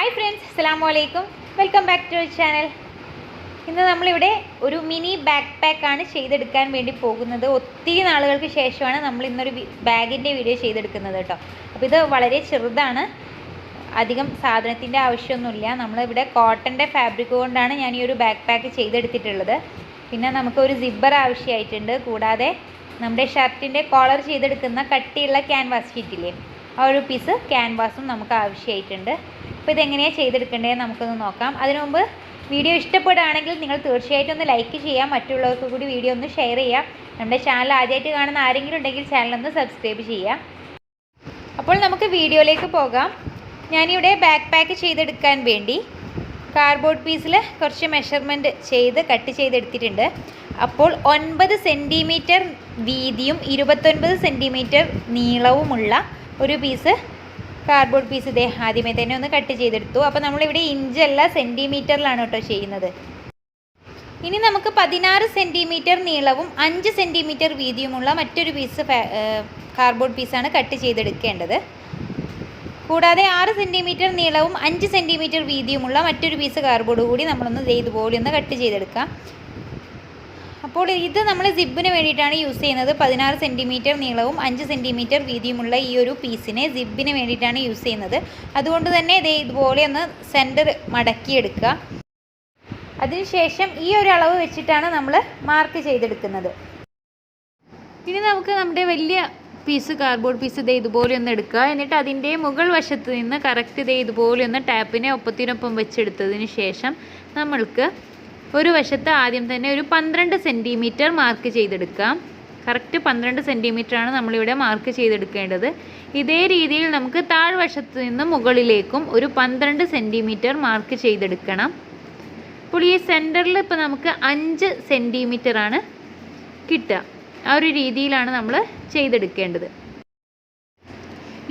Hi friends, അസ്സലാമു അലൈക്കും. Welcome back to channel. ഇന്ന് നമ്മളിവിടെ ഒരു മിനി ബാക്ക് പാക്കാണ് ചെയ്തെടുക്കാൻ വേണ്ടി പോകുന്നത്. ഒത്തിരി നാളുകൾക്ക് ശേഷമാണ് നമ്മൾ ഇന്നൊരു ബാഗിൻ്റെ വീഡിയോ ചെയ്തെടുക്കുന്നത് കേട്ടോ. അപ്പോൾ ഇത് വളരെ ചെറുതാണ്, അധികം സാധനത്തിൻ്റെ ആവശ്യമൊന്നുമില്ല. നമ്മളിവിടെ കോട്ടൻ്റെ ഫാബ്രിക് കൊണ്ടാണ് ഞാൻ ഈ ഒരു ബാക്ക് പാക്ക് ചെയ്തെടുത്തിട്ടുള്ളത്. പിന്നെ നമുക്കൊരു സിബ്ബർ ആവശ്യമായിട്ടുണ്ട്. കൂടാതെ നമ്മുടെ ഷർട്ടിൻ്റെ കോളർ ചെയ്തെടുക്കുന്ന കട്ടിയുള്ള ക്യാൻവാസ് ഷീറ്റില്ലേ, ആ ഒരു പീസ് ക്യാൻവാസും നമുക്ക് ആവശ്യമായിട്ടുണ്ട്. അപ്പോൾ ഇതെങ്ങനെയാണ് ചെയ്തെടുക്കേണ്ടതെന്ന് നമുക്കൊന്ന് നോക്കാം. അതിനു മുമ്പ് വീഡിയോ ഇഷ്ടപ്പെടുകയാണെങ്കിൽ നിങ്ങൾ തീർച്ചയായിട്ടും ഒന്ന് ലൈക്ക് ചെയ്യാം, മറ്റുള്ളവർക്ക് കൂടി വീഡിയോ ഒന്ന് ഷെയർ ചെയ്യാം. നമ്മുടെ ചാനൽ ആദ്യമായിട്ട് കാണുന്ന ആരെങ്കിലും ഉണ്ടെങ്കിൽ ചാനലൊന്ന് സബ്സ്ക്രൈബ് ചെയ്യാം. അപ്പോൾ നമുക്ക് വീഡിയോയിലേക്ക് പോകാം. ഞാനിവിടെ ബാക്ക് പാക്ക് ചെയ്തെടുക്കാൻ വേണ്ടി കാർഡ്ബോർഡ് പീസിൽ കുറച്ച് മെഷർമെൻറ്റ് ചെയ്ത് കട്ട് ചെയ്തെടുത്തിട്ടുണ്ട്. അപ്പോൾ 9 സെൻറ്റിമീറ്റർ വീതിയും 29 സെൻറ്റിമീറ്റർ നീളവുമുള്ള ഒരു പീസ് കാർഡ്ബോർഡ് പീസ് ഇതേ ആദ്യമേ തന്നെ ഒന്ന് കട്ട് ചെയ്തെടുത്തു. അപ്പോൾ നമ്മളിവിടെ ഇഞ്ചല്ല സെൻറ്റിമീറ്ററിലാണ് കേട്ടോ ചെയ്യുന്നത്. ഇനി നമുക്ക് 16 സെൻറ്റിമീറ്റർ നീളവും 5 സെൻറ്റിമീറ്റർ വീതിയുമുള്ള മറ്റൊരു പീസ് കാർഡ്ബോർഡ് പീസാണ് കട്ട് ചെയ്തെടുക്കേണ്ടത്. കൂടാതെ 6 സെൻറ്റിമീറ്റർ നീളവും 5 സെൻറ്റിമീറ്റർ വീതിയുമുള്ള മറ്റൊരു പീസ് കാർഡ്ബോർഡ് കൂടി നമ്മളൊന്ന് ഇതുപോലെ ഒന്ന് കട്ട് ചെയ്തെടുക്കാം. അപ്പോൾ ഇത് നമ്മൾ സിബിന് വേണ്ടിയിട്ടാണ് യൂസ് ചെയ്യുന്നത്. 16 സെൻറ്റിമീറ്റർ നീളവും 5 സെൻറ്റിമീറ്റർ വീതിയുമുള്ള ഈ ഒരു പീസിനെ സിബിന് വേണ്ടിയിട്ടാണ് യൂസ് ചെയ്യുന്നത്. അതുകൊണ്ട് തന്നെ ഇതുപോലെ ഒന്ന് സെൻറ്റർ മടക്കിയെടുക്കുക. അതിനുശേഷം ഈ ഒരു അളവ് വെച്ചിട്ടാണ് നമ്മൾ മാർക്ക് ചെയ്തെടുക്കുന്നത്. ഇനി നമുക്ക് നമ്മുടെ വലിയ പീസ് കാർഡ്ബോർഡ് പീസ് ഇതുപോലെ ഒന്ന് എടുക്കുക. എന്നിട്ട് അതിൻ്റെ മുകൾ വശത്ത് നിന്ന് കറക്റ്റ് ഇതുപോലെ ഒന്ന് ടാപ്പിനെ ഒപ്പത്തിനൊപ്പം വെച്ചെടുത്തതിന് ശേഷം നമ്മൾക്ക് ഒരു വശത്ത് ആദ്യം തന്നെ ഒരു 12 സെൻറ്റിമീറ്റർ മാർക്ക് ചെയ്തെടുക്കാം. കറക്റ്റ് 12 സെൻറ്റിമീറ്ററാണ് നമ്മളിവിടെ മാർക്ക് ചെയ്തെടുക്കേണ്ടത്. ഇതേ രീതിയിൽ നമുക്ക് താഴ്വശത്ത് നിന്ന് മുകളിലേക്കും ഒരു 12 സെൻറ്റിമീറ്റർ മാർക്ക് ചെയ്തെടുക്കണം. അപ്പോൾ ഈ സെൻറ്ററിൽ ഇപ്പോൾ നമുക്ക് 5 സെൻറ്റിമീറ്ററാണ് കിട്ടുക. ആ ഒരു രീതിയിലാണ് നമ്മൾ ചെയ്തെടുക്കേണ്ടത്.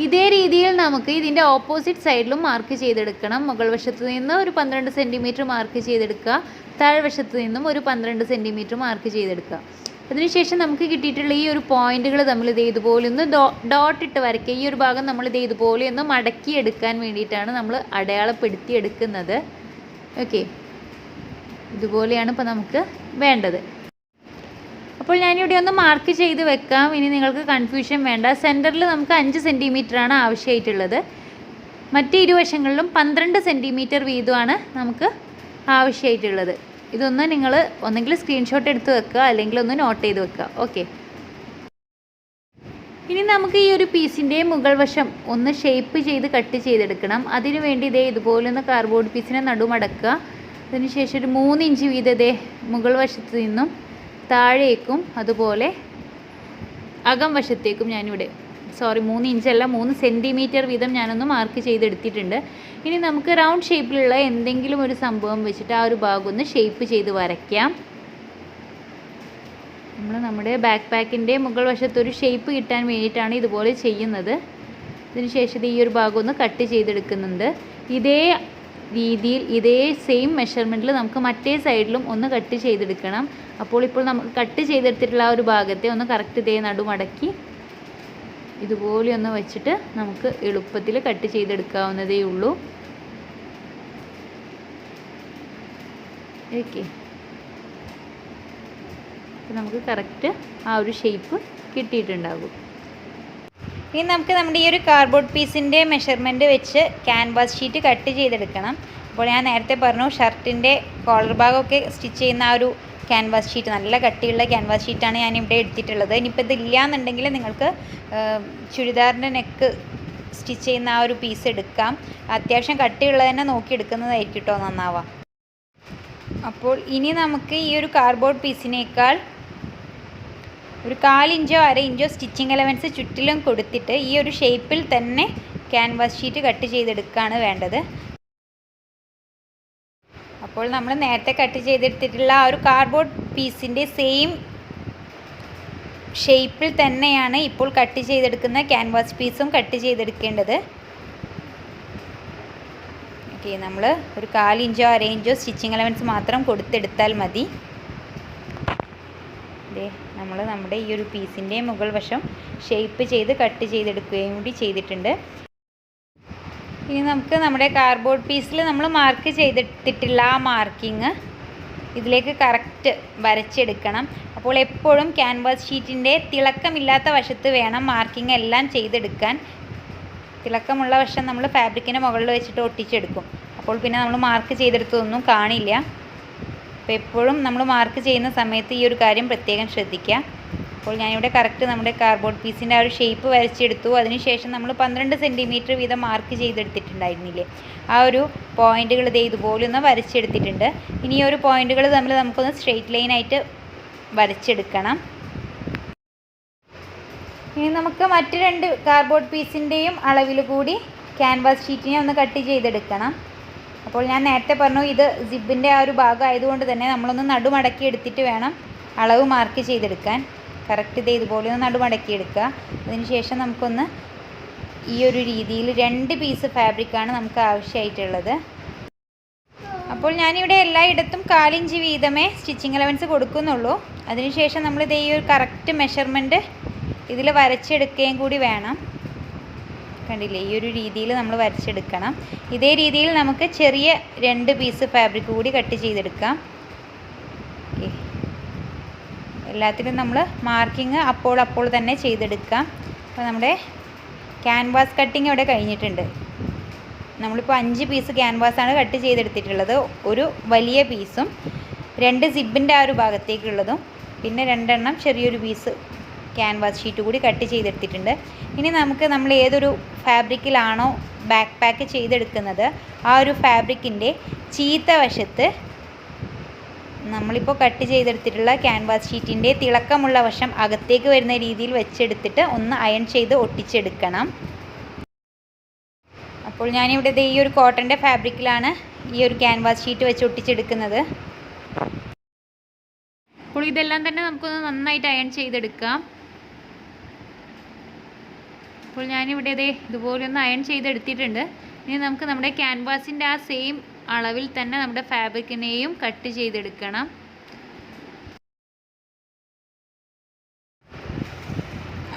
ഇതേ രീതിയിൽ നമുക്ക് ഇതിൻ്റെ ഓപ്പോസിറ്റ് സൈഡിലും മാർക്ക് ചെയ്തെടുക്കണം. മുകൾ വശത്ത് നിന്ന് ഒരു 12 സെൻറ്റിമീറ്റർ മാർക്ക് ചെയ്തെടുക്കുക, താഴ്വശത്ത് നിന്നും ഒരു 12 സെൻറ്റിമീറ്റർ മാർക്ക് ചെയ്തെടുക്കുക. അതിനുശേഷം നമുക്ക് കിട്ടിയിട്ടുള്ള ഈ ഒരു പോയിന്റുകൾ നമ്മൾ ഇതുപോലെ ഒന്ന് ഡോട്ട് ഇട്ട് വരയ്ക്കുക. ഈ ഒരു ഭാഗം നമ്മൾ ഇതുപോലെ ഒന്ന് മടക്കി എടുക്കാൻ വേണ്ടിയിട്ടാണ് നമ്മൾ അടയാളപ്പെടുത്തി എടുക്കുന്നത്. ഓക്കെ, ഇതുപോലെയാണ് ഇപ്പോൾ നമുക്ക് വേണ്ടത്. അപ്പോൾ ഞാനിവിടെ ഒന്ന് മാർക്ക് ചെയ്ത് വെക്കാം. ഇനി നിങ്ങൾക്ക് കൺഫ്യൂഷൻ വേണ്ട. സെൻറ്ററിൽ നമുക്ക് 5 സെൻറ്റിമീറ്ററാണ് ആവശ്യമായിട്ടുള്ളത്. മറ്റ് ഇരുവശങ്ങളിലും 12 സെൻറ്റിമീറ്റർ വീതമാണ് നമുക്ക് ആവശ്യമായിട്ടുള്ളത്. ഇതൊന്ന് നിങ്ങൾ ഒന്നെങ്കിൽ സ്ക്രീൻഷോട്ട് എടുത്ത് വെക്കുക, അല്ലെങ്കിൽ ഒന്ന് നോട്ട് ചെയ്ത് വെക്കുക. ഓക്കെ, ഇനി നമുക്ക് ഈ ഒരു പീസിൻ്റെ മുകൾ വശം ഒന്ന് ഷേപ്പ് ചെയ്ത് കട്ട് ചെയ്തെടുക്കണം. അതിനു വേണ്ടി ഇതുപോലെ ഒന്ന് കാർഡ്ബോർഡ് പീസിനെ നടുമടക്കുക. അതിനുശേഷം ഒരു 3 ഇഞ്ച് വീതം മുകൾ വശത്ത് നിന്നും താഴേക്കും അതുപോലെ അകം വശത്തേക്കും ഞാനിവിടെ 3 ഇഞ്ചല്ല 3 സെൻറ്റിമീറ്റർ വീതം ഞാനൊന്ന് മാർക്ക് ചെയ്തെടുത്തിട്ടുണ്ട്. ഇനി നമുക്ക് റൗണ്ട് ഷേപ്പിലുള്ള എന്തെങ്കിലും ഒരു സംഭവം വെച്ചിട്ട് ആ ഒരു ഭാഗം ഒന്ന് ഷേപ്പ് ചെയ്ത് വരയ്ക്കാം. നമ്മുടെ ബാക്ക് പാക്കിൻ്റെ മുകൾ വശത്തൊരു ഷേപ്പ് കിട്ടാൻ വേണ്ടിയിട്ടാണ് ഇതുപോലെ ചെയ്യുന്നത്. ഇതിനുശേഷം ഈ ഒരു ഭാഗം ഒന്ന് കട്ട് ചെയ്തെടുക്കുന്നുണ്ട്. ഇതേ രീതിയിൽ ഇതേ സെയിം മെഷർമെൻറ്റിൽ നമുക്ക് മറ്റേ സൈഡിലും ഒന്ന് കട്ട് ചെയ്തെടുക്കണം. അപ്പോൾ നമുക്ക് കട്ട് ചെയ്തെടുത്തിട്ടുള്ള ആ ഒരു ഭാഗത്തെ ഒന്ന് കറക്റ്റ് നടുമടക്കി ഇതുപോലെ ഒന്ന് വെച്ചിട്ട് നമുക്ക് എളുപ്പത്തിൽ കട്ട് ചെയ്തെടുക്കാവുന്നതേ ഉള്ളൂ. ഓക്കെ, നമുക്ക് കറക്റ്റ് ആ ഒരു ഷേപ്പ് കിട്ടിയിട്ടുണ്ടാകും. ഇനി നമുക്ക് നമ്മുടെ ഈ ഒരു കാർഡ്ബോർഡ് പീസിൻ്റെ മെഷർമെൻറ്റ് വെച്ച് ക്യാൻവാസ് ഷീറ്റ് കട്ട് ചെയ്തെടുക്കണം. അപ്പോൾ ഞാൻ നേരത്തെ പറഞ്ഞു, ഷർട്ടിൻ്റെ കോളർ ഭാഗമൊക്കെ സ്റ്റിച്ച് ചെയ്യുന്ന ആ ഒരു ക്യാൻവാസ് ഷീറ്റ്, നല്ല കട്ടിയുള്ള ക്യാൻവാസ് ഷീറ്റാണ് ഞാൻ ഇവിടെ എടുത്തിട്ടുള്ളത്. ഇനിയിപ്പോൾ ഇതില്ല എന്നുണ്ടെങ്കിൽ നിങ്ങൾക്ക് ചുരിദാറിൻ്റെ നെക്ക് സ്റ്റിച്ച് ചെയ്യുന്ന ആ ഒരു പീസ് എടുക്കാം. അത്യാവശ്യം കട്ടിയുള്ളത് തന്നെ നോക്കി എടുക്കുന്നതായിരിക്കും കേട്ടോ നന്നാവാം. അപ്പോൾ ഇനി നമുക്ക് ഈ ഒരു കാർഡ്ബോർഡ് പീസിനേക്കാൾ ഒരു 1/4 ഇഞ്ചോ 1/2 ഇഞ്ചോ സ്റ്റിച്ചിങ് എലവൻസ് ചുറ്റിലും കൊടുത്തിട്ട് ഈ ഒരു ഷേപ്പിൽ തന്നെ ക്യാൻവാസ് ഷീറ്റ് കട്ട് ചെയ്തെടുക്കുകയാണ് വേണ്ടത്. അപ്പോൾ നമ്മൾ നേരത്തെ കട്ട് ചെയ്തെടുത്തിട്ടുള്ള ആ ഒരു കാർഡ്ബോർഡ് പീസിൻ്റെ സെയിം ഷേപ്പിൽ തന്നെയാണ് ഇപ്പോൾ കട്ട് ചെയ്തെടുക്കുന്ന ക്യാൻവാസ് പീസും കട്ട് ചെയ്തെടുക്കേണ്ടത്. ഓക്കെ, നമ്മൾ ഒരു 1/4 ഇഞ്ചോ 1/2 ഇഞ്ചോ സ്റ്റിച്ചിങ് എലവൻസ് മാത്രം കൊടുത്തെടുത്താൽ മതി. നമ്മൾ നമ്മുടെ ഈ ഒരു പീസിൻ്റെ മുകൾ വശം ഷേപ്പ് ചെയ്ത് കട്ട് ചെയ്തെടുക്കുകയും കൂടി ചെയ്തിട്ടുണ്ട്. ഇനി നമുക്ക് നമ്മുടെ കാർഡ്ബോർഡ് പീസിൽ നമ്മൾ മാർക്ക് ചെയ്തിട്ടിട്ടുള്ള ആ മാർക്കിങ് ഇതിലേക്ക് കറക്റ്റ് വരച്ചെടുക്കണം. അപ്പോൾ എപ്പോഴും ക്യാൻവാസ് ഷീറ്റിൻ്റെ തിളക്കമില്ലാത്ത വശത്ത് വേണം മാർക്കിങ് എല്ലാം ചെയ്തെടുക്കാൻ. തിളക്കമുള്ള വശം നമ്മൾ ഫാബ്രിക്കിന് മുകളിൽ വെച്ചിട്ട് ഒട്ടിച്ചെടുക്കും. അപ്പോൾ പിന്നെ നമ്മൾ മാർക്ക് ചെയ്തെടുത്തതൊന്നും കാണില്ല. അപ്പോൾ എപ്പോഴും നമ്മൾ മാർക്ക് ചെയ്യുന്ന സമയത്ത് ഈ ഒരു കാര്യം പ്രത്യേകം ശ്രദ്ധിക്കുക. അപ്പോൾ ഞാനിവിടെ കറക്റ്റ് നമ്മുടെ കാർഡ്ബോർഡ് പീസിൻ്റെ ആ ഒരു ഷേപ്പ് വരച്ചെടുത്തു. അതിനുശേഷം നമ്മൾ 12 സെൻറ്റിമീറ്റർ വീതം മാർക്ക് ചെയ്തെടുത്തിട്ടുണ്ടായിരുന്നില്ലേ, ആ ഒരു പോയിൻറ്റുകൾ ഇതുപോലെ ഒന്ന് വരച്ചെടുത്തിട്ടുണ്ട്. ഇനി ഈ ഒരു പോയിൻറ്റുകൾ തമ്മിൽ നമുക്കൊന്ന് സ്ട്രെയിറ്റ് ലൈനായിട്ട് വരച്ചെടുക്കണം. ഇനി നമുക്ക് മറ്റ് 2 കാർഡ്ബോർഡ് പീസിൻ്റെയും അളവിൽ കൂടി ക്യാൻവാസ് ഷീറ്റിനെ ഒന്ന് കട്ട് ചെയ്തെടുക്കണം. അപ്പോൾ ഞാൻ നേരത്തെ പറഞ്ഞു, ഇത് സിബിൻ്റെ ആ ഒരു ഭാഗം ആയതുകൊണ്ട് തന്നെ നമ്മളൊന്ന് നടുമടക്കി എടുത്തിട്ട് വേണം അളവ് മാർക്ക് ചെയ്തെടുക്കാൻ. കറക്റ്റ് ഇതുപോലെ ഒന്ന് നടുമടക്കി എടുക്കുക. അതിനുശേഷം നമുക്കൊന്ന് ഈ ഒരു രീതിയിൽ 2 പീസ് ഫാബ്രിക്കാണ് നമുക്ക് ആവശ്യമായിട്ടുള്ളത്. അപ്പോൾ ഞാനിവിടെ എല്ലായിടത്തും 1/4 ഇഞ്ച് വീതമേ സ്റ്റിച്ചിങ് അലവൻസ് കൊടുക്കുന്നുള്ളൂ. അതിനുശേഷം നമ്മളിത് ഈ ഒരു കറക്റ്റ് മെഷർമെൻറ്റ് ഇതിൽ വരച്ചെടുക്കുകയും കൂടി വേണം. കണ്ടില്ലേ, ഈ ഒരു രീതിയിൽ നമ്മൾ വരച്ചെടുക്കണം. ഇതേ രീതിയിൽ നമുക്ക് ചെറിയ 2 പീസ് ഫാബ്രിക് കൂടി കട്ട് ചെയ്തെടുക്കാം. എല്ലാത്തിലും നമ്മൾ മാർക്കിങ് അപ്പോൾ തന്നെ ചെയ്തെടുക്കാം. അപ്പോൾ നമ്മുടെ ക്യാൻവാസ് കട്ടിങ് ഇവിടെ കഴിഞ്ഞിട്ടുണ്ട്. നമ്മളിപ്പോൾ 5 പീസ് ക്യാൻവാസാണ് കട്ട് ചെയ്തെടുത്തിട്ടുള്ളത്. ഒരു വലിയ പീസും 2 സിബിൻ്റെ ആ ഒരു ഭാഗത്തേക്കുള്ളതും പിന്നെ 2 എണ്ണം ചെറിയൊരു പീസ് ക്യാൻവാസ് ഷീറ്റ് കൂടി കട്ട് ചെയ്തെടുത്തിട്ടുണ്ട്. ഇനി നമുക്ക് നമ്മൾ ഏതൊരു ഫാബ്രിക്കിലാണോ ബാക്ക് പാക്ക് ചെയ്തെടുക്കുന്നത് ആ ഒരു ഫാബ്രിക്കിൻ്റെ ചീത്ത വശത്ത് നമ്മളിപ്പോൾ കട്ട് ചെയ്തെടുത്തിട്ടുള്ള ക്യാൻവാസ് ഷീറ്റിൻ്റെ തിളക്കമുള്ള വശം അകത്തേക്ക് വരുന്ന രീതിയിൽ വെച്ചെടുത്തിട്ട് ഒന്ന് അയൺ ചെയ്ത് ഒട്ടിച്ചെടുക്കണം. അപ്പോൾ ഞാനിവിടെ ഈ ഒരു കോട്ടൻ്റെ ഫാബ്രിക്കിലാണ് ഈ ഒരു ക്യാൻവാസ് ഷീറ്റ് വെച്ച് ഒട്ടിച്ചെടുക്കുന്നത്. അപ്പോൾ ഇതെല്ലാം തന്നെ നമുക്കൊന്ന് നന്നായിട്ട് അയൺ ചെയ്തെടുക്കാം. അപ്പോൾ ഞാനിവിടെ ഇതുപോലെ ഒന്ന് അയൺ ചെയ്തെടുത്തിട്ടുണ്ട്. ഇനി നമുക്ക് നമ്മുടെ ക്യാൻവാസിൻ്റെ ആ സെയിം അളവിൽ തന്നെ നമ്മുടെ ഫാബ്രിക്കിനെയും കട്ട് ചെയ്തെടുക്കണം.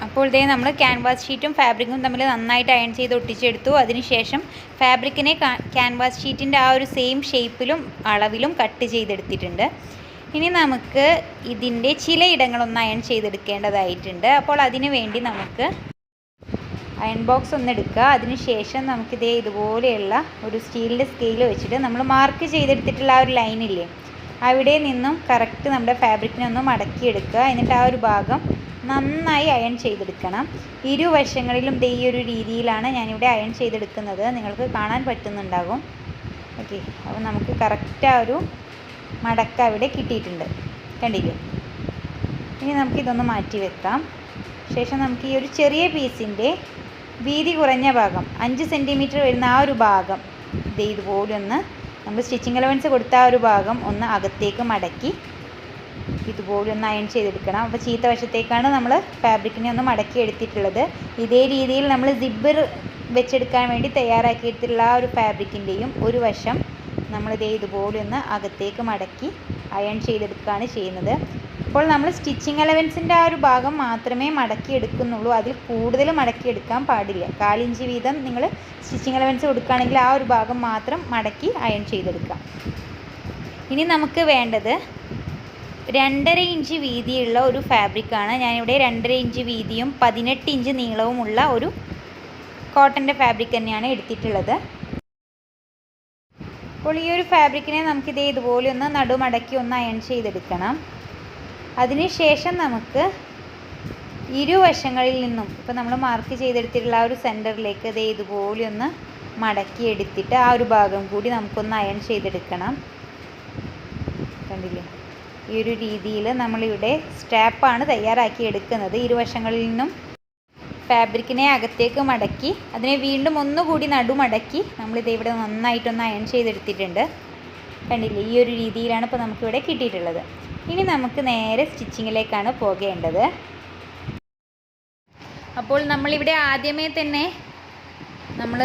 അപ്പോൾ നമ്മൾ ക്യാൻവാസ് ഷീറ്റും ഫാബ്രിക്കും തമ്മിൽ നന്നായിട്ട് അയൺ ചെയ്ത് ഒട്ടിച്ചെടുത്തു. അതിനുശേഷം ഫാബ്രിക്കിനെ ക്യാൻവാസ് ഷീറ്റിൻ്റെ ആ ഒരു സെയിം ഷേപ്പിലും അളവിലും കട്ട് ചെയ്തെടുത്തിട്ടുണ്ട്. ഇനി നമുക്ക് ഇതിൻ്റെ ചിലയിടങ്ങളൊന്ന് അയൺ ചെയ്തെടുക്കേണ്ടതായിട്ടുണ്ട്. അപ്പോൾ അതിനു വേണ്ടി നമുക്ക് അയൺ ബോക്സ് ഒന്ന് എടുക്കുക. അതിനുശേഷം നമുക്കിതേ ഇതുപോലെയുള്ള ഒരു സ്റ്റീലിൻ്റെ സ്കെയിൽ വെച്ചിട്ട് നമ്മൾ മാർക്ക് ചെയ്തെടുത്തിട്ടുള്ള ആ ഒരു ലൈനില്ലേ, അവിടെ നിന്നും കറക്റ്റ് നമ്മുടെ ഫാബ്രിക്കിനെ ഒന്ന് മടക്കിയെടുക്കുക. എന്നിട്ട് ആ ഒരു ഭാഗം നന്നായി അയൺ ചെയ്തെടുക്കണം. ഇരുവശങ്ങളിലും ഈ ഒരു രീതിയിലാണ് ഞാനിവിടെ അയൺ ചെയ്തെടുക്കുന്നത്. നിങ്ങൾക്ക് കാണാൻ പറ്റുന്നുണ്ടാകും. ഓക്കെ, അപ്പോൾ നമുക്ക് കറക്റ്റ് ആ ഒരു മടക്ക അവിടെ കിട്ടിയിട്ടുണ്ട്, കണ്ടില്ലേ. ഇനി നമുക്കിതൊന്ന് മാറ്റി വെക്കാം. ശേഷം നമുക്ക് ഈ ഒരു ചെറിയ പീസിൻ്റെ വീതി കുറഞ്ഞ ഭാഗം 5 സെൻറ്റിമീറ്റർ വരുന്ന ആ ഒരു ഭാഗം ഇതുപോലെ ഒന്ന് നമ്മൾ സ്റ്റിച്ചിങ് അലവൻസ് കൊടുത്ത ആ ഒരു ഭാഗം ഒന്ന് അകത്തേക്ക് മടക്കി ഇതുപോലെ ഒന്ന് അയൺ ചെയ്തെടുക്കണം. അപ്പോൾ ചീത്ത വശത്തേക്കാണ് നമ്മൾ ഫാബ്രിക്കിനെ ഒന്ന് മടക്കി എടുത്തിട്ടുള്ളത്. ഇതേ രീതിയിൽ നമ്മൾ സിബ്ബർ വെച്ചെടുക്കാൻ വേണ്ടി തയ്യാറാക്കിയിട്ടുള്ള ആ ഒരു ഫാബ്രിക്കിൻ്റെയും ഒരു വശം ഇതുപോലെ ഒന്ന് അകത്തേക്ക് മടക്കി അയൺ ചെയ്തെടുക്കുകയാണ് ചെയ്യുന്നത്. അപ്പോൾ നമ്മൾ സ്റ്റിച്ചിങ് അലവൻസിൻ്റെ ആ ഒരു ഭാഗം മാത്രമേ മടക്കി എടുക്കുന്നുള്ളൂ. അതിൽ കൂടുതൽ മടക്കി എടുക്കാൻ പാടില്ല. 1/4 ഇഞ്ച് വീതം നിങ്ങൾ സ്റ്റിച്ചിങ് അലവൻസ് കൊടുക്കുകയാണെങ്കിൽ ആ ഒരു ഭാഗം മാത്രം മടക്കി അയൺ ചെയ്തെടുക്കാം. ഇനി നമുക്ക് വേണ്ടത് 2.5 ഇഞ്ച് വീതിയുള്ള ഒരു ഫാബ്രിക്കാണ്. ഞാനിവിടെ 2.5 ഇഞ്ച് വീതിയും 18 ഇഞ്ച് നീളവുമുള്ള ഒരു കോട്ടൻ്റെ ഫാബ്രിക് തന്നെയാണ് എടുത്തിട്ടുള്ളത്. അപ്പോൾ ഈ ഒരു ഫാബ്രിക്കിനെ നമുക്കിത് ഇതുപോലെ ഒന്ന് നടുമടക്കി ഒന്ന് അയൺ ചെയ്തെടുക്കണം. അതിനുശേഷം നമുക്ക് ഇരുവശങ്ങളിൽ നിന്നും ഇപ്പോൾ നമ്മൾ മാർക്ക് ചെയ്തെടുത്തിട്ടുള്ള ആ ഒരു സെൻറ്ററിലേക്ക് ഇതുപോലെ ഒന്ന് മടക്കി എടുത്തിട്ട് ആ ഒരു ഭാഗം കൂടി നമുക്കൊന്ന് അയൺ ചെയ്തെടുക്കണം. കണ്ടില്ലേ, ഈ ഒരു രീതിയിൽ നമ്മളിവിടെ സ്ട്രാപ്പാണ് തയ്യാറാക്കി എടുക്കുന്നത്. ഇരുവശങ്ങളിൽ നിന്നും ഫാബ്രിക്കിനെ അകത്തേക്ക് മടക്കി അതിനെ വീണ്ടും ഒന്നുകൂടി നടുമടക്കി നമ്മളിവിടെ നന്നായിട്ടൊന്ന് അയൺ ചെയ്തെടുത്തിട്ടുണ്ട്. കണ്ടില്ലേ, ഈ ഒരു രീതിയിലാണ് ഇപ്പോൾ നമുക്കിവിടെ കിട്ടിയിട്ടുള്ളത്. ഇനി നമുക്ക് നേരെ സ്റ്റിച്ചിങ്ങിലേക്കാണ് പോകേണ്ടത്. അപ്പോൾ നമ്മളിവിടെ ആദ്യമേ തന്നെ നമ്മൾ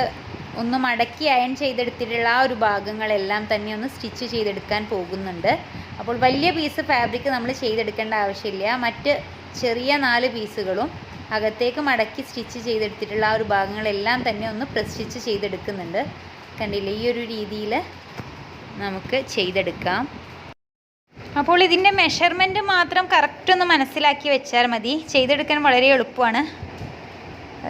ഒന്ന് മടക്കി അയൺ ചെയ്തെടുത്തിട്ടുള്ള ആ ഒരു ഭാഗങ്ങളെല്ലാം തന്നെ ഒന്ന് സ്റ്റിച്ച് ചെയ്തെടുക്കാൻ പോകുന്നുണ്ട്. അപ്പോൾ വലിയ പീസ് ഫാബ്രിക് നമ്മൾ ചെയ്തെടുക്കേണ്ട ആവശ്യമില്ല. മറ്റ് ചെറിയ 4 പീസുകളും അകത്തേക്ക് മടക്കി സ്റ്റിച്ച് ചെയ്തെടുത്തിട്ടുള്ള ആ ഒരു ഭാഗങ്ങളെല്ലാം തന്നെ ഒന്ന് പ്രസ് സ്റ്റിച്ച് ചെയ്തെടുക്കുന്നുണ്ട്. കണ്ടില്ലേ, ഈ ഒരു രീതിയിൽ നമുക്ക് ചെയ്തെടുക്കാം. അപ്പോൾ ഇതിൻ്റെ മെഷർമെൻറ്റ് മാത്രം കറക്റ്റ് ഒന്ന് മനസ്സിലാക്കി വെച്ചാൽ മതി. ചെയ്തെടുക്കാൻ വളരെ എളുപ്പമാണ്.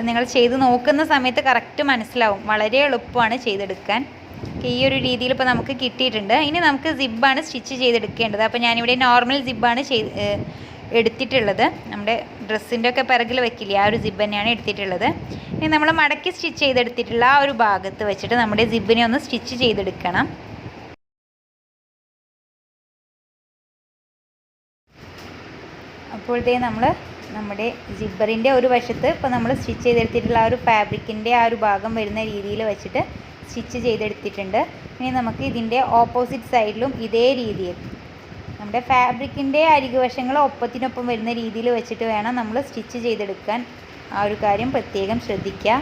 നിങ്ങൾ ചെയ്ത് നോക്കുന്ന സമയത്ത് കറക്റ്റ് മനസ്സിലാവും. വളരെ എളുപ്പമാണ് ചെയ്തെടുക്കാൻ. ഈ ഒരു രീതിയിൽ ഇപ്പോൾ നമുക്ക് കിട്ടിയിട്ടുണ്ട്. ഇനി നമുക്ക് സിബ്ബാണ് സ്റ്റിച്ച് ചെയ്തെടുക്കേണ്ടത്. അപ്പോൾ ഞാനിവിടെ നോർമൽ സിബ്ബാണ് എടുത്തിട്ടുള്ളത്. നമ്മുടെ ഡ്രസ്സിൻ്റെ ഒക്കെ പിറകിൽ വെക്കില്ലേ, ആ ഒരു സിബ്ബ് തന്നെയാണ് എടുത്തിട്ടുള്ളത്. ഇനി നമ്മൾ മടക്കി സ്റ്റിച്ച് ചെയ്തെടുത്തിട്ടുള്ള ആ ഒരു ഭാഗത്ത് വെച്ചിട്ട് നമ്മുടെ സിബ്ബിനെ ഒന്ന് സ്റ്റിച്ച് ചെയ്തെടുക്കണം. അപ്പോഴത്തേ നമ്മൾ നമ്മുടെ സിബ്ബറിൻ്റെ ഒരു വശത്ത് ഇപ്പോൾ നമ്മൾ സ്റ്റിച്ച് ചെയ്തെടുത്തിട്ടുള്ള ആ ഒരു ഫാബ്രിക്കിൻ്റെ ആ ഒരു ഭാഗം വരുന്ന രീതിയിൽ വെച്ചിട്ട് സ്റ്റിച്ച് ചെയ്തെടുത്തിട്ടുണ്ട്. ഇനി നമുക്ക് ഇതിൻ്റെ ഓപ്പോസിറ്റ് സൈഡിലും ഇതേ രീതിയിൽ നമ്മുടെ ഫാബ്രിക്കിൻ്റെ അരികുവശങ്ങൾ ഒപ്പത്തിനൊപ്പം വരുന്ന രീതിയിൽ വെച്ചിട്ട് വേണം നമ്മൾ സ്റ്റിച്ച് ചെയ്തെടുക്കാൻ. ആ ഒരു കാര്യം പ്രത്യേകം ശ്രദ്ധിക്കുക.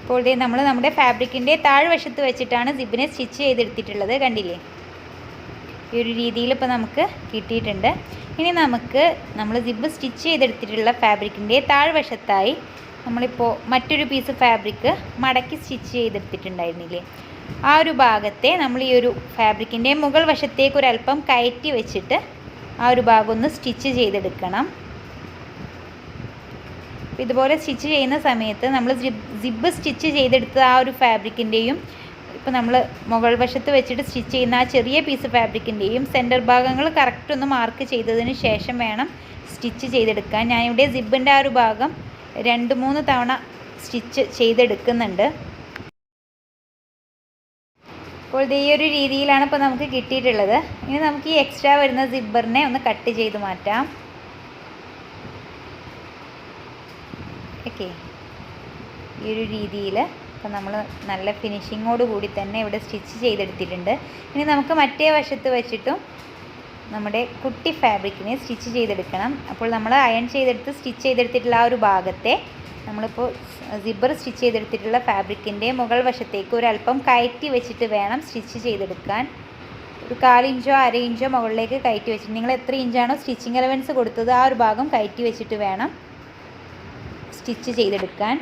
ഇപ്പോൾ നമ്മൾ നമ്മുടെ ഫാബ്രിക്കിൻ്റെ താഴ്വശത്ത് വെച്ചിട്ടാണ് സിബിനെ സ്റ്റിച്ച് ചെയ്തെടുത്തിട്ടുള്ളത്. കണ്ടില്ലേ, ഈ ഒരു രീതിയിൽ ഇപ്പോൾ നമുക്ക് കിട്ടിയിട്ടുണ്ട്. ഇനി നമുക്ക് നമ്മൾ സിബ് സ്റ്റിച്ച് ചെയ്തെടുത്തിട്ടുള്ള ഫാബ്രിക്കിൻ്റെ താഴ്വശത്തായി നമ്മളിപ്പോൾ മറ്റൊരു പീസ് ഫാബ്രിക്ക് മടക്കി സ്റ്റിച്ച് ചെയ്തെടുത്തിട്ടുണ്ടായിരുന്നില്ലേ, ആ ഒരു ഭാഗത്തെ നമ്മൾ ഈ ഒരു ഫാബ്രിക്കിൻ്റെ മുകൾ വശത്തേക്ക് ഒരല്പം കയറ്റി വെച്ചിട്ട് ആ ഒരു ഭാഗം ഒന്ന് സ്റ്റിച്ച് ചെയ്തെടുക്കണം. ഇതുപോലെ സ്റ്റിച്ച് ചെയ്യുന്ന സമയത്ത് നമ്മൾ സിബ് സ്റ്റിച്ച് ചെയ്തെടുത്ത ആ ഒരു ഫാബ്രിക്കിൻ്റെയും ഇപ്പോൾ നമ്മൾ മുകൾ വശത്ത് വെച്ചിട്ട് സ്റ്റിച്ച് ചെയ്യുന്ന ആ ചെറിയ പീസ് ഫാബ്രിക്കിൻ്റെയും സെൻറ്റർ ഭാഗങ്ങൾ കറക്റ്റ് ഒന്ന് മാർക്ക് ചെയ്തതിന് ശേഷം വേണം സ്റ്റിച്ച് ചെയ്തെടുക്കാൻ. ഞാനിവിടെ സിബിൻ്റെ ആ ഒരു ഭാഗം 2-3 തവണ സ്റ്റിച്ച് ചെയ്തെടുക്കുന്നുണ്ട്. അപ്പോൾ ഈ ഒരു രീതിയിലാണ് ഇപ്പോൾ നമുക്ക് കിട്ടിയിട്ടുള്ളത്. ഇനി നമുക്ക് ഈ എക്സ്ട്രാ വരുന്ന സിബ്ബറിനെ ഒന്ന് കട്ട് ചെയ്ത് മാറ്റാം. ഓക്കെ, ഈ ഒരു രീതിയിൽ അപ്പോൾ നമ്മൾ നല്ല ഫിനിഷിങ്ങോട് കൂടി തന്നെ ഇവിടെ സ്റ്റിച്ച് ചെയ്തെടുത്തിട്ടുണ്ട്. ഇനി നമുക്ക് മറ്റേ വശത്ത് വെച്ചിട്ടും നമ്മുടെ കുട്ടി ഫാബ്രിക്കിനെ സ്റ്റിച്ച് ചെയ്തെടുക്കണം. അപ്പോൾ നമ്മൾ അയൺ ചെയ്തെടുത്ത് സ്റ്റിച്ച് ചെയ്തെടുത്തിട്ടുള്ള ആ ഒരു ഭാഗത്തെ നമ്മളിപ്പോൾ സിബ്ബർ സ്റ്റിച്ച് ചെയ്തെടുത്തിട്ടുള്ള ഫാബ്രിക്കിൻ്റെ മുകൾ വശത്തേക്ക് ഒരല്പം കയറ്റി വെച്ചിട്ട് വേണം സ്റ്റിച്ച് ചെയ്തെടുക്കാൻ. ഒരു 1/4 ഇഞ്ചോ 1/2 ഇഞ്ചോ മുകളിലേക്ക് കയറ്റി വെച്ചിട്ട് നിങ്ങൾ എത്ര ഇഞ്ചാണോ സ്റ്റിച്ചിങ് അലവൻസ് കൊടുത്തത് ആ ഒരു ഭാഗം കയറ്റി വെച്ചിട്ട് വേണം സ്റ്റിച്ച് ചെയ്തെടുക്കാൻ.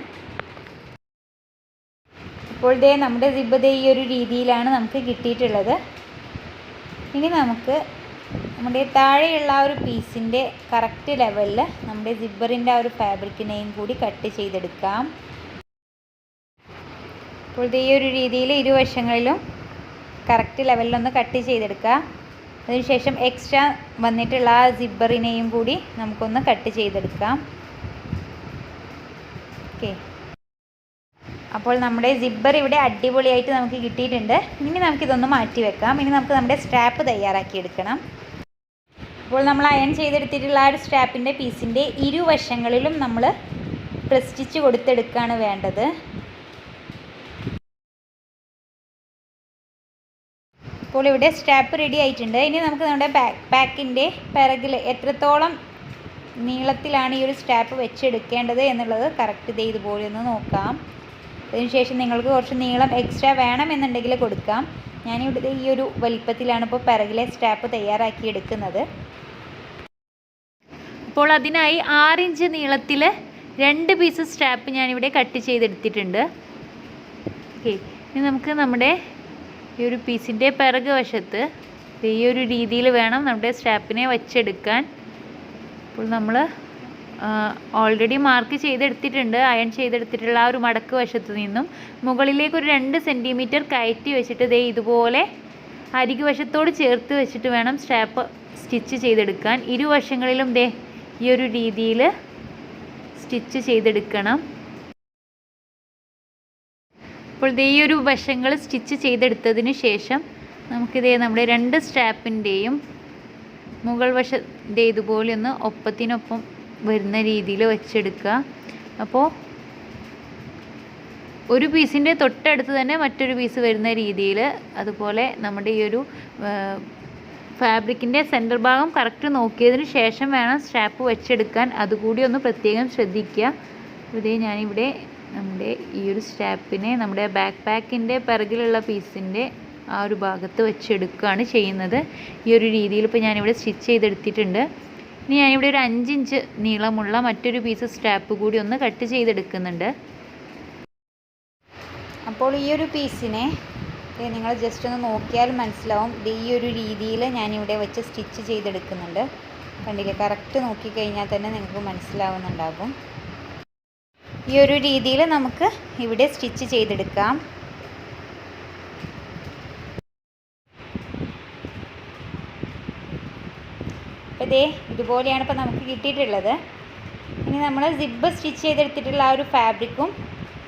ഇപ്പോൾ നമ്മുടെ സിബ്ബ് ഈ ഒരു രീതിയിലാണ് നമുക്ക് കിട്ടിയിട്ടുള്ളത്. ഇനി നമുക്ക് നമ്മുടെ താഴെയുള്ള ആ ഒരു പീസിൻ്റെ കറക്റ്റ് ലെവലിൽ നമ്മുടെ സിബ്ബറിൻ്റെ ആ ഒരു ഫാബ്രിക്കിനെയും കൂടി കട്ട് ചെയ്തെടുക്കാം. ഇപ്പോൾ ഈ ഒരു രീതിയിൽ ഇരുവശങ്ങളിലും കറക്റ്റ് ലെവലിലൊന്ന് കട്ട് ചെയ്തെടുക്കുക. അതിനുശേഷം എക്സ്ട്രാ വന്നിട്ടുള്ള ആ സിബ്ബറിനെയും കൂടി നമുക്കൊന്ന് കട്ട് ചെയ്തെടുക്കാം. ഓക്കെ, അപ്പോൾ നമ്മുടെ സിബ്ബർ ഇവിടെ അടിപൊളിയായിട്ട് നമുക്ക് കിട്ടിയിട്ടുണ്ട്. ഇനി നമുക്കിതൊന്ന് മാറ്റി വെക്കാം. ഇനി നമുക്ക് നമ്മുടെ സ്ട്രാപ്പ് തയ്യാറാക്കി എടുക്കണം. അപ്പോൾ നമ്മൾ അയൺ ചെയ്തെടുത്തിട്ടുള്ള ആ ഒരു സ്ട്രാപ്പിൻ്റെ പീസിൻ്റെ ഇരുവശങ്ങളിലും നമ്മൾ പ്രസ് സ്റ്റിച്ച് കൊടുത്തെടുക്കുകയാണ് വേണ്ടത്. അപ്പോൾ ഇവിടെ സ്ട്രാപ്പ് റെഡി ആയിട്ടുണ്ട്. ഇനി നമുക്ക് നമ്മുടെ ബാക്ക് പാക്കിൻ്റെ പിറകിൽ എത്രത്തോളം നീളത്തിലാണ് ഈ ഒരു സ്ട്രാപ്പ് വെച്ചെടുക്കേണ്ടത് എന്നുള്ളത് കറക്റ്റ് ഇതുപോലെ ഒന്ന് നോക്കാം. അതിനുശേഷം നിങ്ങൾക്ക് കുറച്ച് നീളം എക്സ്ട്രാ വേണമെന്നുണ്ടെങ്കിൽ കൊടുക്കാം. ഞാനിവിടെ ഈ ഒരു വലിപ്പത്തിലാണ് ഇപ്പോൾ പിറകിലെ സ്ട്രാപ്പ് തയ്യാറാക്കി എടുക്കുന്നത്. അപ്പോൾ അതിനായി 6 ഇഞ്ച് നീളത്തിൽ 2 പീസ് സ്ട്രാപ്പ് ഞാനിവിടെ കട്ട് ചെയ്തെടുത്തിട്ടുണ്ട്. ഓക്കെ, ഇനി നമുക്ക് നമ്മുടെ ഈ ഒരു പീസിൻ്റെ പിറക് വശത്ത് ഈ ഒരു രീതിയിൽ വേണം നമ്മുടെ സ്ട്രാപ്പിനെ വച്ചെടുക്കാൻ. അപ്പോൾ നമ്മൾ ഓൾറെഡി മാർക്ക് ചെയ്തെടുത്തിട്ടുണ്ട്. അയൺ ചെയ്തെടുത്തിട്ടുള്ള ആ ഒരു മടക്ക് വശത്ത് നിന്നും മുകളിലേക്ക് ഒരു 2 സെൻറ്റിമീറ്റർ കയറ്റി വെച്ചിട്ട് ഇതുപോലെ അരികു വശത്തോട് ചേർത്ത് വെച്ചിട്ട് വേണം സ്ട്രാപ്പ് സ്റ്റിച്ച് ചെയ്തെടുക്കാൻ. ഇരുവശങ്ങളിലും ഈ ഒരു രീതിയിൽ സ്റ്റിച്ച് ചെയ്തെടുക്കണം. അപ്പോൾ ഈ ഒരു വശങ്ങൾ സ്റ്റിച്ച് ചെയ്തെടുത്തതിന് ശേഷം നമുക്കിത് നമ്മുടെ 2 സ്ട്രാപ്പിൻ്റെയും മുകൾ വശം ഇതുപോലെ ഒന്ന് ഒപ്പത്തിനൊപ്പം വരുന്ന രീതിയിൽ വെച്ചെടുക്കുക. അപ്പോൾ ഒരു പീസിൻ്റെ തൊട്ടടുത്ത് തന്നെ മറ്റൊരു പീസ് വരുന്ന രീതിയിൽ, അതുപോലെ നമ്മുടെ ഈ ഒരു ഫാബ്രിക്കിൻ്റെ സെൻറ്റർ ഭാഗം കറക്റ്റ് നോക്കിയതിന് ശേഷം വേണം സ്ട്രാപ്പ് വെച്ചെടുക്കാൻ. അതുകൂടി ഒന്ന് പ്രത്യേകം ശ്രദ്ധിക്കുക. ഞാനിവിടെ നമ്മുടെ ഈ ഒരു സ്ട്രാപ്പിനെ നമ്മുടെ ബാക്ക് പാക്കിൻ്റെ പിറകിലുള്ള പീസിൻ്റെ ആ ഒരു ഭാഗത്ത് വെച്ചെടുക്കുകയാണ് ചെയ്യുന്നത്. ഈ ഒരു രീതിയിൽ ഇപ്പോൾ ഞാനിവിടെ സ്റ്റിച്ച് ചെയ്തെടുത്തിട്ടുണ്ട്. ഇനി ഞാനിവിടെ ഒരു 5 ഇഞ്ച് നീളമുള്ള മറ്റൊരു പീസ് സ്ട്രാപ്പ് കൂടി ഒന്ന് കട്ട് ചെയ്തെടുക്കുന്നുണ്ട്. അപ്പോൾ ഈ ഒരു പീസിനെ നിങ്ങൾ ജസ്റ്റ് ഒന്ന് നോക്കിയാൽ മനസ്സിലാവും. ഈ ഒരു രീതിയിൽ ഞാനിവിടെ വെച്ച് സ്റ്റിച്ച് ചെയ്തെടുക്കുന്നുണ്ട്. കണ്ടില്ലേ, കറക്റ്റ് നോക്കിക്കഴിഞ്ഞാൽ തന്നെ നിങ്ങൾക്ക് മനസ്സിലാവുന്നുണ്ടാകും. ഈ ഒരു രീതിയിൽ നമുക്ക് ഇവിടെ സ്റ്റിച്ച് ചെയ്തെടുക്കാം. അപ്പോൾ ഇതുപോലെയാണ് ഇപ്പോൾ നമുക്ക് കിട്ടിയിട്ടുള്ളത്. ഇനി നമ്മൾ സിബ്ബ് സ്റ്റിച്ച് ചെയ്തെടുത്തിട്ടുള്ള ആ ഒരു ഫാബ്രിക്കും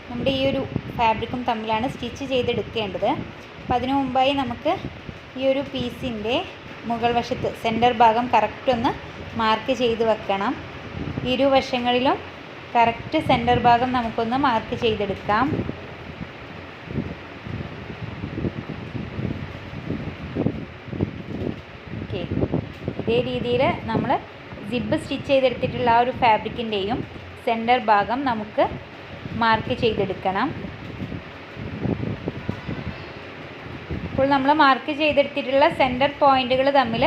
നമ്മുടെ ഈ ഒരു ഫാബ്രിക്കും തമ്മിലാണ് സ്റ്റിച്ച് ചെയ്തെടുക്കേണ്ടത്. അപ്പോൾ അതിനു മുമ്പായി നമുക്ക് ഈ ഒരു പീസിൻ്റെ മുകൾ വശത്ത് സെൻറ്റർ ഭാഗം കറക്റ്റ് ഒന്ന് മാർക്ക് ചെയ്ത് വെക്കണം. ഇരുവശങ്ങളിലും കറക്റ്റ് സെൻറ്റർ ഭാഗം നമുക്കൊന്ന് മാർക്ക് ചെയ്തെടുക്കാം. ഓക്കെ, ഇതേ രീതിയിൽ നമ്മൾ സിബ്ബ് സ്റ്റിച്ച് ചെയ്തെടുത്തിട്ടുള്ള ആ ഒരു ഫാബ്രിക്കിൻ്റെയും സെൻറ്റർ ഭാഗം നമുക്ക് മാർക്ക് ചെയ്തെടുക്കണം. അപ്പോൾ നമ്മൾ മാർക്ക് ചെയ്തെടുത്തിട്ടുള്ള സെൻറ്റർ പോയിൻറ്റുകൾ തമ്മിൽ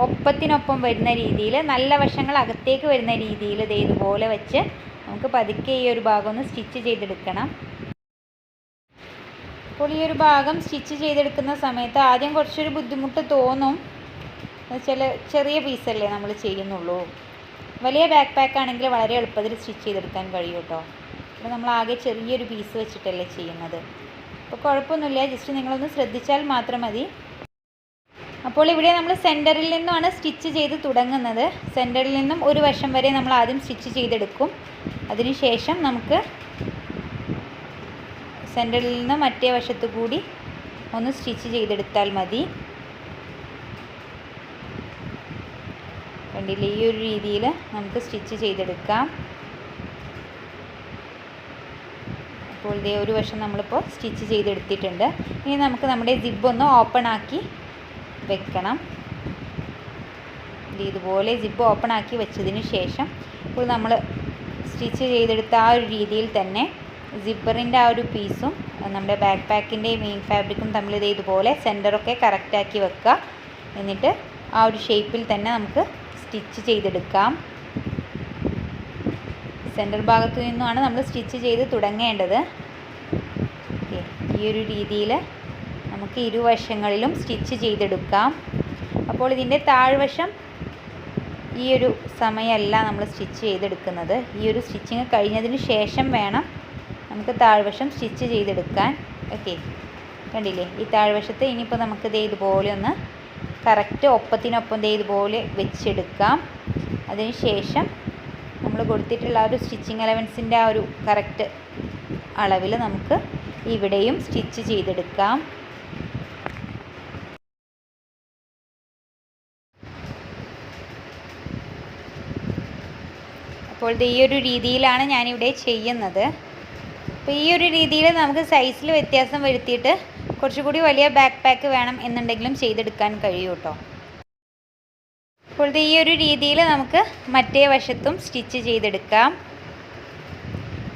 ഒപ്പത്തിനൊപ്പം വരുന്ന രീതിയിൽ, നല്ല വശങ്ങൾ അകത്തേക്ക് വരുന്ന രീതിയിൽ ഇതുപോലെ വെച്ച് നമുക്ക് പതുക്കെ ഈ ഒരു ഭാഗം ഒന്ന് സ്റ്റിച്ച് ചെയ്തെടുക്കണം. അപ്പോൾ ഈ ഒരു ഭാഗം സ്റ്റിച്ച് ചെയ്തെടുക്കുന്ന സമയത്ത് ആദ്യം കുറച്ചൊരു ബുദ്ധിമുട്ട് തോന്നും. ചെറിയ പീസല്ലേ നമ്മൾ ചെയ്യുന്നുള്ളൂ. വലിയ ബാക്ക് പാക്ക് ആണെങ്കിൽ വളരെ എളുപ്പത്തിൽ സ്റ്റിച്ച് ചെയ്തെടുക്കാൻ കഴിയും കേട്ടോ. അപ്പോൾ നമ്മൾ ആകെ ചെറിയൊരു പീസ് വെച്ചിട്ടല്ലേ ചെയ്യുന്നത്. അപ്പോൾ കുഴപ്പമൊന്നുമില്ല, ജസ്റ്റ് നിങ്ങളൊന്ന് ശ്രദ്ധിച്ചാൽ മാത്രം മതി. അപ്പോൾ ഇവിടെ നമ്മൾ സെൻറ്ററിൽ നിന്നുമാണ് സ്റ്റിച്ച് ചെയ്ത് തുടങ്ങുന്നത്. സെൻറ്ററിൽ നിന്നും ഒരു വശം വരെ നമ്മൾ ആദ്യം സ്റ്റിച്ച് ചെയ്തെടുക്കും. അതിനുശേഷം നമുക്ക് സെൻറ്ററിൽ നിന്ന് മറ്റേ വശത്തു കൂടി ഒന്ന് സ്റ്റിച്ച് ചെയ്തെടുത്താൽ മതി. കണ്ടില്ലേ, ഈ ഒരു രീതിയിൽ നമുക്ക് സ്റ്റിച്ച് ചെയ്തെടുക്കാം. അപ്പോൾ ഒരു വശം നമ്മളിപ്പോൾ സ്റ്റിച്ച് ചെയ്തെടുത്തിട്ടുണ്ട്. ഇനി നമുക്ക് നമ്മുടെ സിബ്ബ് ഒന്ന് ഓപ്പൺ ആക്കി വെക്കണം. ഇതുപോലെ സിബ്ബ് ഓപ്പൺ ആക്കി വെച്ചതിന് ശേഷം ഇപ്പോൾ നമ്മൾ സ്റ്റിച്ച് ചെയ്തെടുത്ത ആ ഒരു രീതിയിൽ തന്നെ സിബ്ബറിൻ്റെ ആ ഒരു പീസും നമ്മുടെ ബാക്ക് പാക്കിൻ്റെ മെയിൻ ഫാബ്രിക്കും തമ്മിൽ ഇതുപോലെ സെൻറ്ററൊക്കെ കറക്റ്റാക്കി വെക്കുക. എന്നിട്ട് ആ ഒരു ഷേപ്പിൽ തന്നെ നമുക്ക് സ്റ്റിച്ച് ചെയ്തെടുക്കാം. സെൻറ്റർ ഭാഗത്തു നിന്നുമാണ് നമ്മൾ സ്റ്റിച്ച് ചെയ്ത് തുടങ്ങേണ്ടത്. ഓക്കെ, ഈ ഒരു രീതിയിൽ നമുക്ക് ഇരുവശങ്ങളിലും സ്റ്റിച്ച് ചെയ്തെടുക്കാം. അപ്പോൾ ഇതിൻ്റെ താഴ്വശം ഈ ഒരു സമയമല്ല നമ്മൾ സ്റ്റിച്ച് ചെയ്തെടുക്കുന്നത്. ഈ ഒരു സ്റ്റിച്ചിങ് കഴിഞ്ഞതിന് ശേഷം വേണം നമുക്ക് താഴ്വശം സ്റ്റിച്ച് ചെയ്തെടുക്കാൻ. ഓക്കെ, കണ്ടില്ലേ, ഈ താഴ്വശത്ത് ഇനിയിപ്പോൾ നമുക്ക് ഇതുപോലെ ഒന്ന് കറക്റ്റ് ഒപ്പത്തിനൊപ്പം ഇതുപോലെ വെച്ചെടുക്കാം. അതിന് ശേഷം നമ്മൾ കൊടുത്തിട്ടുള്ള ആ ഒരു സ്റ്റിച്ചിങ് അലവൻസിൻ്റെ ആ ഒരു കറക്റ്റ് അളവിൽ നമുക്ക് ഇവിടെയും സ്റ്റിച്ച് ചെയ്തെടുക്കാം. അപ്പോൾ ഈ ഒരു രീതിയിലാണ് ഞാനിവിടെ ചെയ്യുന്നത്. അപ്പോൾ ഈ ഒരു രീതിയിൽ നമുക്ക് സൈസിൽ വ്യത്യാസം വരുത്തിയിട്ട് കുറച്ചുകൂടി വലിയ ബാക്ക് പാക്ക് വേണം എന്നുണ്ടെങ്കിലും ചെയ്തെടുക്കാൻ കഴിയും കേട്ടോ. അപ്പോൾ ഈ ഒരു രീതിയിൽ നമുക്ക് മറ്റേ വശത്തും സ്റ്റിച്ച് ചെയ്തെടുക്കാം.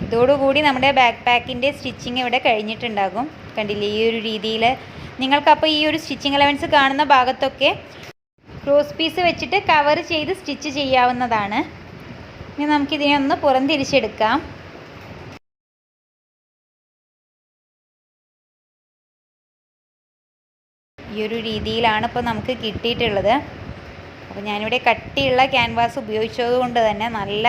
ഇതോടുകൂടി നമ്മുടെ ബാക്ക് പാക്കിൻ്റെ സ്റ്റിച്ചിങ് ഇവിടെ കഴിഞ്ഞിട്ടുണ്ടാകും. കണ്ടില്ലേ, ഈ ഒരു രീതിയിൽ നിങ്ങൾക്കപ്പോൾ ഈ ഒരു സ്റ്റിച്ചിങ് അലവൻസ് കാണുന്ന ഭാഗത്തൊക്കെ ക്രോസ് പീസ് വെച്ചിട്ട് കവർ ചെയ്ത് സ്റ്റിച്ച് ചെയ്യാവുന്നതാണ്. ഇനി നമുക്കിതിനെ ഒന്ന് പുറംതിരിച്ചെടുക്കാം. ഈ ഒരു രീതിയിലാണ് ഇപ്പോൾ നമുക്ക് കിട്ടിയിട്ടുള്ളത്. അപ്പോൾ ഞാനിവിടെ കട്ടിയുള്ള ക്യാൻവാസ് ഉപയോഗിച്ചതുകൊണ്ട് തന്നെ നല്ല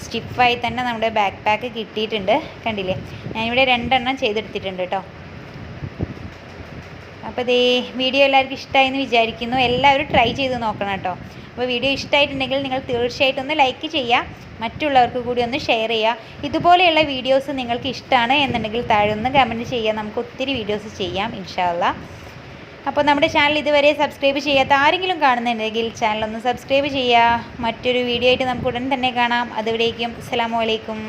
സ്റ്റിഫായി തന്നെ നമ്മുടെ ബാക്ക് പാക്ക് കിട്ടിയിട്ടുണ്ട്. കണ്ടില്ലേ, ഞാനിവിടെ 2 എണ്ണം ചെയ്തെടുത്തിട്ടുണ്ട് കേട്ടോ. അപ്പോൾ വീഡിയോ എല്ലാവർക്കും ഇഷ്ടമായി എന്ന് വിചാരിക്കുന്നു. എല്ലാവരും ട്രൈ ചെയ്ത് നോക്കണം കേട്ടോ. അപ്പോൾ വീഡിയോ ഇഷ്ടമായിട്ടുണ്ടെങ്കിൽ നിങ്ങൾ തീർച്ചയായിട്ടും ഒന്ന് ലൈക്ക് ചെയ്യുക, മറ്റുള്ളവർക്ക് കൂടി ഒന്ന് ഷെയർ ചെയ്യുക. ഇതുപോലെയുള്ള വീഡിയോസ് നിങ്ങൾക്ക് ഇഷ്ടമാണ് എന്നുണ്ടെങ്കിൽ താഴെ ഒന്ന് കമൻറ്റ് ചെയ്യുക. നമുക്ക് ഒത്തിരി വീഡിയോസ് ചെയ്യാം ഇൻഷാ അല്ലാഹ്. അപ്പോൾ നമ്മുടെ ചാനൽ ഇതുവരെ സബ്സ്ക്രൈബ് ചെയ്യാത്ത ആരെങ്കിലും കാണുന്നുണ്ടെങ്കിൽ ചാനലൊന്ന് സബ്സ്ക്രൈബ് ചെയ്യുക. മറ്റൊരു വീഡിയോ ആയിട്ട് നമുക്ക് ഉടൻ തന്നെ കാണാം. അതുവരേക്കും അസ്സലാമു അലൈക്കും.